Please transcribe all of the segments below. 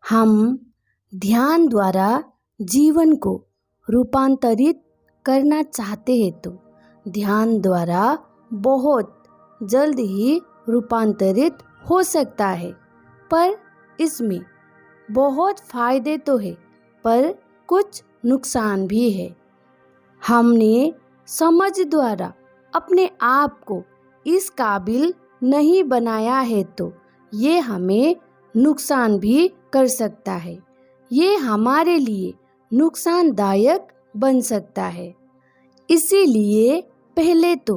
हम ध्यान द्वारा जीवन को रूपांतरित करना चाहते हैं तो ध्यान द्वारा बहुत जल्द ही रूपांतरित हो सकता है, पर इसमें बहुत फायदे तो है, पर कुछ नुकसान भी है। हमने समझ द्वारा अपने आप को इस काबिल नहीं बनाया है तो ये हमें नुकसान भी कर सकता है। ये हमारे लिए नुकसानदायक बन सकता है। इसीलिए पहले तो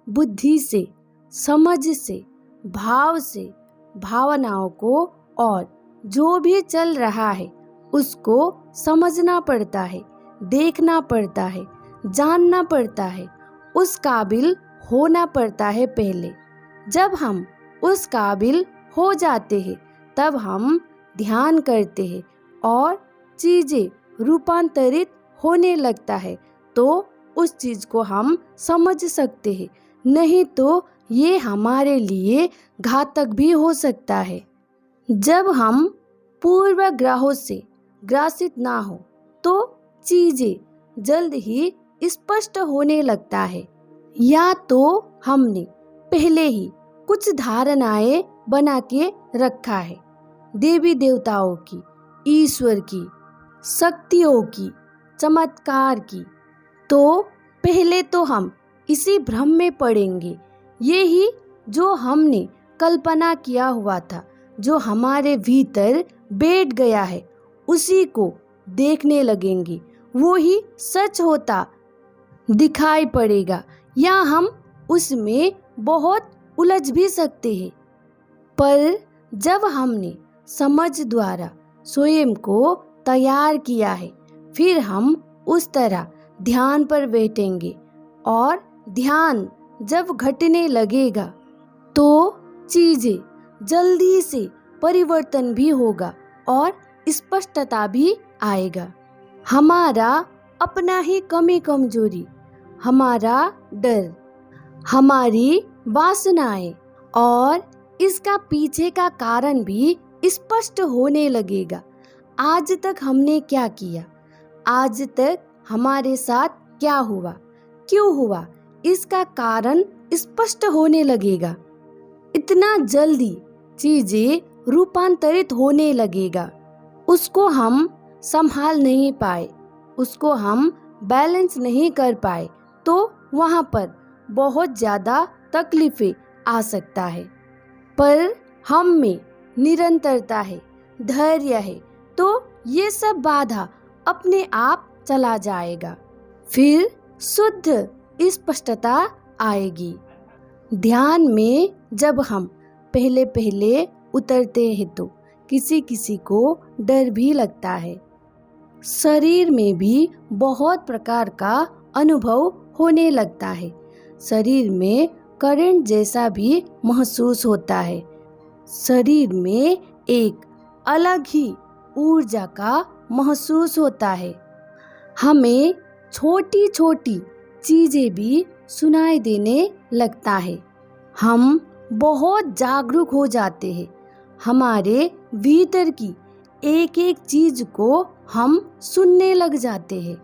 बुद्धि से, समझ से, भाव से भावनाओं को और जो भी चल रहा है उसको समझना पड़ता है, देखना पड़ता है, जानना पड़ता है, उस काबिल होना पड़ता है पहले। जब हम उस काबिल हो जाते हैं तब हम ध्यान करते हैं और चीज़ें रूपांतरित होने लगता है तो उस चीज़ को हम समझ सकते हैं, नहीं तो ये हमारे लिए घातक भी हो सकता है। जब हम पूर्वाग्रहों से ग्रसित ना हो तो चीज़ें जल्द ही स्पष्ट होने लगता है। या तो हमने पहले ही कुछ धारणाएं बना के रखा है, देवी देवताओं की, ईश्वर की, शक्तियों की, चमत्कार की, तो पहले तो हम इसी भ्रम में पड़ेंगे। ये ही जो हमने कल्पना किया हुआ था, जो हमारे भीतर बैठ गया है, उसी को देखने लगेंगे, वो ही सच होता दिखाई पड़ेगा, या हम उसमें बहुत उलझ भी सकते हैं। पर जब हमने समझ द्वारा स्वयं को तैयार किया है, फिर हम उस तरह ध्यान पर बैठेंगे और ध्यान जब घटने लगेगा तो चीज़ें जल्दी से परिवर्तन भी होगा और स्पष्टता भी आएगा। हमारा अपना ही कमी कमजोरी, हमारा डर, हमारी वासनाएं और इसका पीछे का कारण भी स्पष्ट होने लगेगा। आज तक हमने क्या किया, आज तक हमारे साथ क्या हुआ, क्यों हुआ, इसका कारण स्पष्ट होने लगेगा। इतना जल्दी चीजें रूपांतरित होने लगेगा। उसको हम संभाल नहीं पाए, उसको हम बैलेंस नहीं कर पाए तो वहाँ पर बहुत ज़्यादा तकलीफें आ सकता है। पर हम में निरंतरता है, धैर्य है, तो ये सब बाधा अपने आप चला जाएगा, फिर शुद्ध स्पष्टता आएगी। ध्यान में जब हम पहले पहले उतरते हैं तो किसी किसी को डर भी लगता है। शरीर में भी बहुत प्रकार का अनुभव होने लगता है। शरीर में करंट जैसा भी महसूस होता है। शरीर में एक अलग ही ऊर्जा का महसूस होता है। हमें छोटी छोटी चीज़ें भी सुनाई देने लगता है। हम बहुत जागरूक हो जाते हैं। हमारे भीतर की एक एक चीज़ को हम सुनने लग जाते हैं।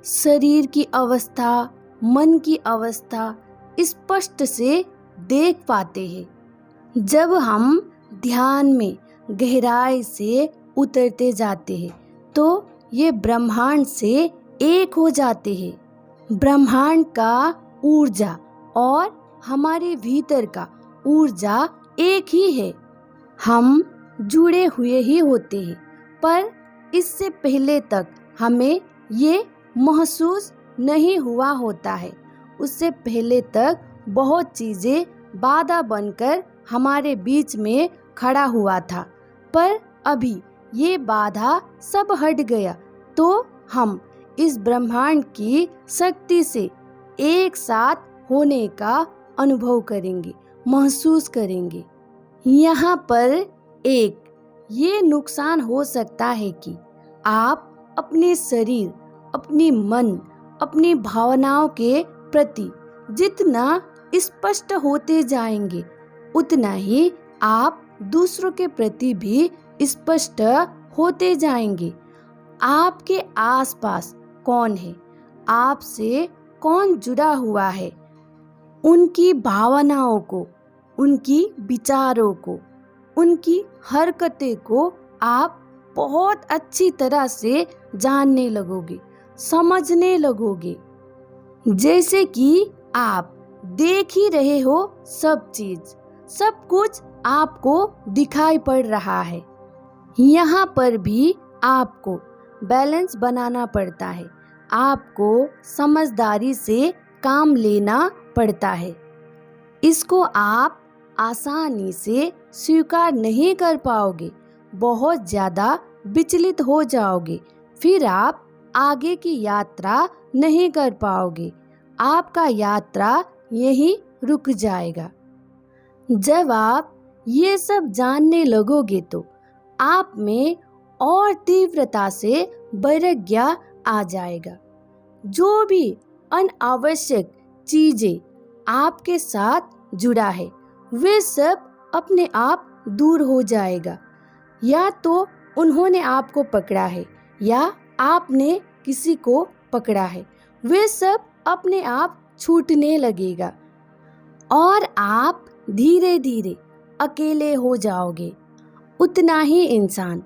शरीर की अवस्था, मन की अवस्था स्पष्ट से देख पाते हैं। जब हम ध्यान में गहराई से उतरते जाते हैं तो ये ब्रह्मांड से एक हो जाते हैं। ब्रह्मांड का ऊर्जा और हमारे भीतर का ऊर्जा एक ही है। हम जुड़े हुए ही होते हैं, पर इससे पहले तक हमें ये महसूस नहीं हुआ होता है। उससे पहले तक बहुत चीज़ें बाधा बनकर हमारे बीच में खड़ा हुआ था, पर अभी ये बाधा सब हट गया तो हम इस ब्रह्मांड की शक्ति से एक साथ होने का अनुभव करेंगे, महसूस करेंगे। यहाँ पर एक ये नुकसान हो सकता है कि आप अपने शरीर, अपनी मन, अपनी भावनाओं के प्रति जितना स्पष्ट होते जाएंगे उतना ही आप दूसरों के प्रति भी स्पष्ट होते जाएंगे। आपके आसपास कौन है, आपसे कौन जुड़ा हुआ है, उनकी भावनाओं को, उनकी विचारों को, उनकी हरकतें को आप बहुत अच्छी तरह से जानने लगोगे, समझने लगोगे। जैसे कि आप देख ही रहे हो सब चीज, सब कुछ आपको दिखाई पड़ रहा है। यहाँ पर भी आपको बैलेंस बनाना पड़ता है, आपको समझदारी से काम लेना पड़ता है। इसको आप आसानी से स्वीकार नहीं कर पाओगे, बहुत ज़्यादा विचलित हो जाओगे, फिर आप आगे की यात्रा नहीं कर पाओगे, आपका यात्रा यहीं रुक जाएगा। जब आप ये सब जानने लगोगे तो आप में और तीव्रता से वैराग्य आ जाएगा। जो भी अनावश्यक चीजें आपके साथ जुड़ा है वे सब अपने आप दूर हो जाएगा। या तो उन्होंने आपको पकड़ा है या आपने किसी को पकड़ा है, वे सब अपने आप छूटने लगेगा और आप धीरे धीरे अकेले हो जाओगे। उतना ही इंसान,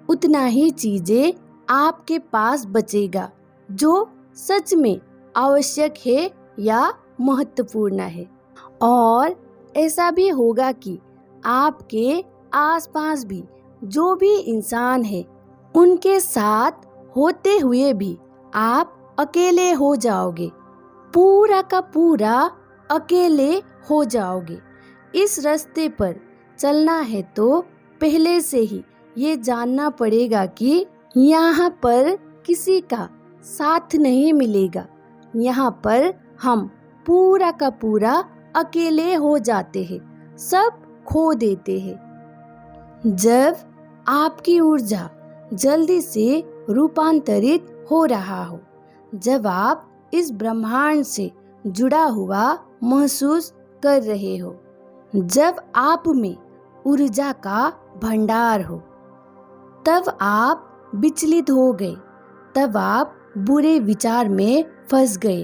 उतना ही चीजें आपके पास बचेगा जो सच में आवश्यक है या महत्वपूर्ण है। और ऐसा भी होगा कि आपके आसपास भी जो भी इंसान है उनके साथ होते हुए भी आप अकेले हो जाओगे, पूरा का पूरा अकेले हो जाओगे। इस रास्ते पर चलना है तो पहले से ही ये जानना पड़ेगा कि यहाँ पर किसी का साथ नहीं मिलेगा, यहाँ पर हम पूरा का पूरा अकेले हो जाते हैं, सब खो देते हैं। जब आपकी ऊर्जा जल्दी से रूपांतरित हो रहा हो, जब आप इस ब्रह्मांड से जुड़ा हुआ महसूस कर रहे हो, जब आप में ऊर्जा का भंडार हो, तब आप विचलित हो गए, तब आप बुरे विचार में फंस गए,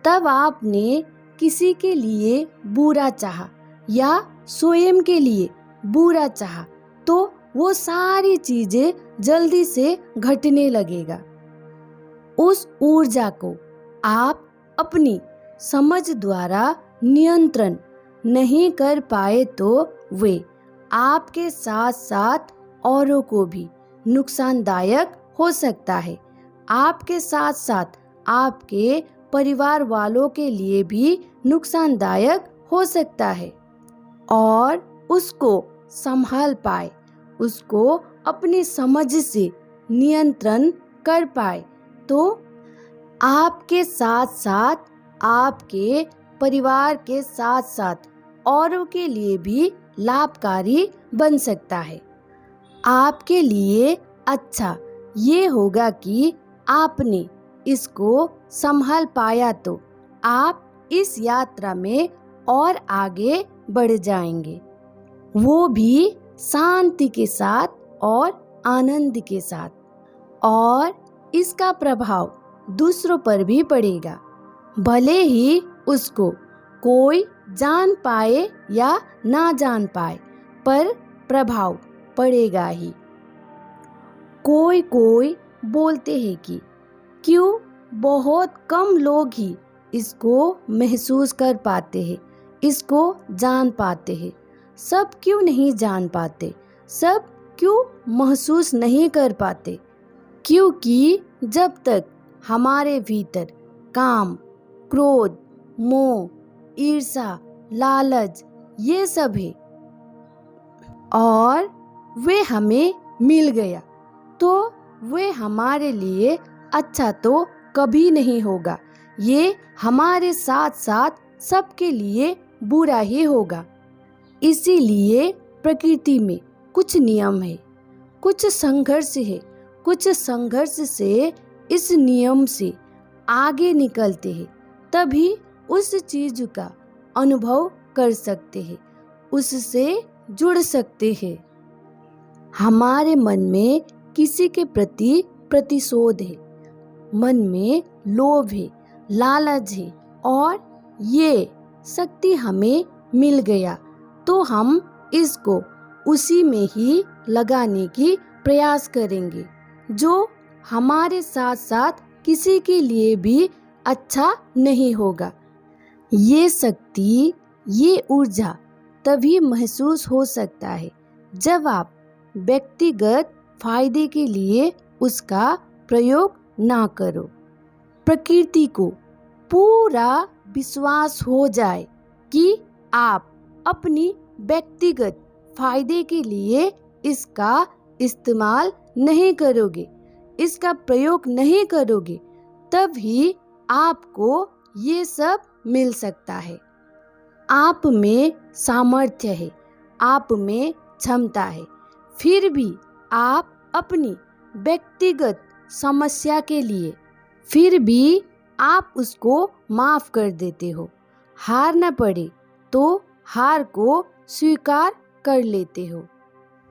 तब आपने किसी के लिए बुरा चाहा या स्वयं के लिए बुरा चाहा तो वो सारी चीजें जल्दी से घटने लगेगा। उस ऊर्जा को आप अपनी समझ द्वारा नियंत्रण नहीं कर पाए तो वे आपके साथ साथ औरों को भी नुकसानदायक हो सकता है, आपके साथ साथ आपके परिवार वालों के लिए भी नुकसानदायक हो सकता है। और उसको संभाल पाए, उसको अपनी समझ से नियंत्रण कर पाए तो आपके साथ साथ आपके परिवार के साथ साथ औरों के लिए भी लाभकारी बन सकता है। आपके लिए अच्छा ये होगा कि आपने इसको संभाल पाया तो आप इस यात्रा में और आगे बढ़ जाएंगे, वो भी शांति के साथ और आनंद के साथ। और इसका प्रभाव दूसरों पर भी पड़ेगा, भले ही उसको कोई जान पाए या ना जान पाए, पर प्रभाव पड़ेगा ही। कोई कोई बोलते हैं कि क्यों बहुत कम लोग ही इसको महसूस कर पाते हैं, इसको जान पाते हैं, सब क्यों नहीं जान पाते, सब क्यों महसूस नहीं कर पाते? क्योंकि जब तक हमारे भीतर काम, क्रोध, मोह, ईर्ष्या, लालच ये सब है और वे हमें मिल गया तो वे हमारे लिए अच्छा तो कभी नहीं होगा, ये हमारे साथ साथ सबके लिए बुरा ही होगा। इसीलिए प्रकृति में कुछ नियम है, कुछ संघर्ष है, कुछ संघर्ष से इस नियम से आगे निकलते हैं, तभी उस चीज का अनुभव कर सकते हैं, उससे जुड़ सकते हैं। हमारे मन में किसी के प्रति प्रतिशोध है, मन में लोभ है, लालच है और ये शक्ति हमें मिल गया तो हम इसको उसी में ही लगाने की प्रयास करेंगे जो हमारे साथ साथ किसी के लिए भी अच्छा नहीं होगा। ये शक्ति, ये ऊर्जा तभी महसूस हो सकता है जब आप व्यक्तिगत फायदे के लिए उसका प्रयोग ना करो। प्रकृति को पूरा विश्वास हो जाए कि आप अपनी व्यक्तिगत फायदे के लिए इसका इस्तेमाल नहीं करोगे, इसका प्रयोग नहीं करोगे, तभी आपको ये सब मिल सकता है। आप में सामर्थ्य है, आप में क्षमता है, फिर भी आप अपनी व्यक्तिगत समस्या के लिए फिर भी आप उसको माफ कर देते हो। हार न पड़े तो हार को स्वीकार कर लेते हो,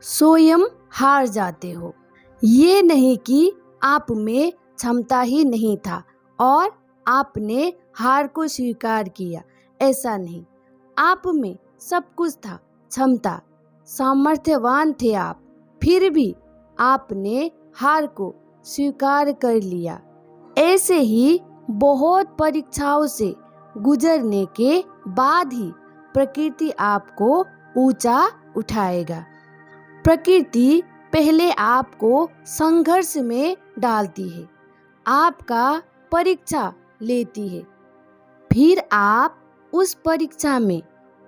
स्वयं हार जाते हो। ये नहीं कि आप में क्षमता ही नहीं था और आपने हार को स्वीकार किया, ऐसा नहीं। आप में सब कुछ था, क्षमता, सामर्थ्यवान थे आप, फिर भी आपने हार को स्वीकार कर लिया। ऐसे ही बहुत परीक्षाओं से गुजरने के बाद ही प्रकृति आपको ऊंचा उठाएगा। प्रकृति पहले आपको संघर्ष में डालती है, आपका परीक्षा लेती है, फिर आप उस परीक्षा में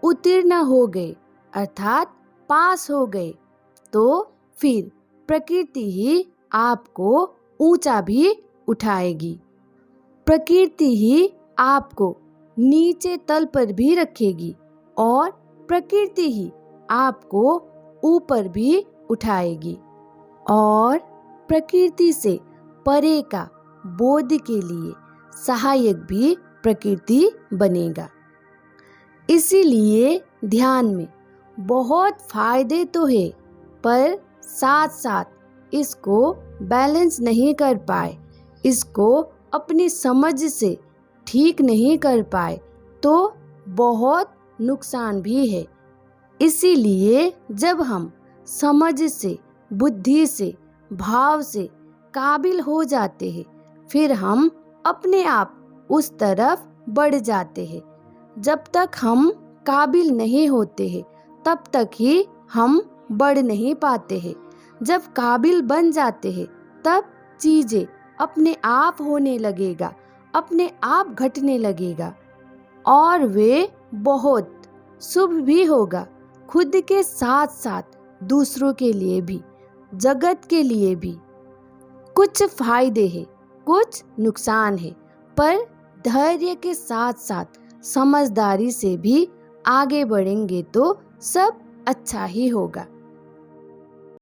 उत्तीर्ण हो गए अर्थात पास हो गए तो फिर प्रकृति ही आपको ऊंचा भी उठाएगी। प्रकृति ही आपको नीचे तल पर भी रखेगी और प्रकृति ही आपको ऊपर भी उठाएगी और प्रकृति से परे का बोध के लिए सहायक भी प्रकृति बनेगा। इसीलिए ध्यान में बहुत फायदे तो है, पर साथ साथ इसको बैलेंस नहीं कर पाए, इसको अपनी समझ से ठीक नहीं कर पाए तो बहुत नुकसान भी है। इसीलिए जब हम समझ से, बुद्धि से, भाव से काबिल हो जाते हैं, फिर हम अपने आप उस तरफ बढ़ जाते हैं। जब तक हम काबिल नहीं होते हैं तब तक ही हम बढ़ नहीं पाते हैं। जब काबिल बन जाते हैं तब चीज़ें अपने आप होने लगेगा, अपने आप घटने लगेगा और वे बहुत शुभ भी होगा, खुद के साथ साथ दूसरों के लिए भी, जगत के लिए भी। कुछ फायदे हैं, कुछ नुकसान है, पर धैर्य के साथ साथ समझदारी से भी आगे बढ़ेंगे तो सब अच्छा ही होगा।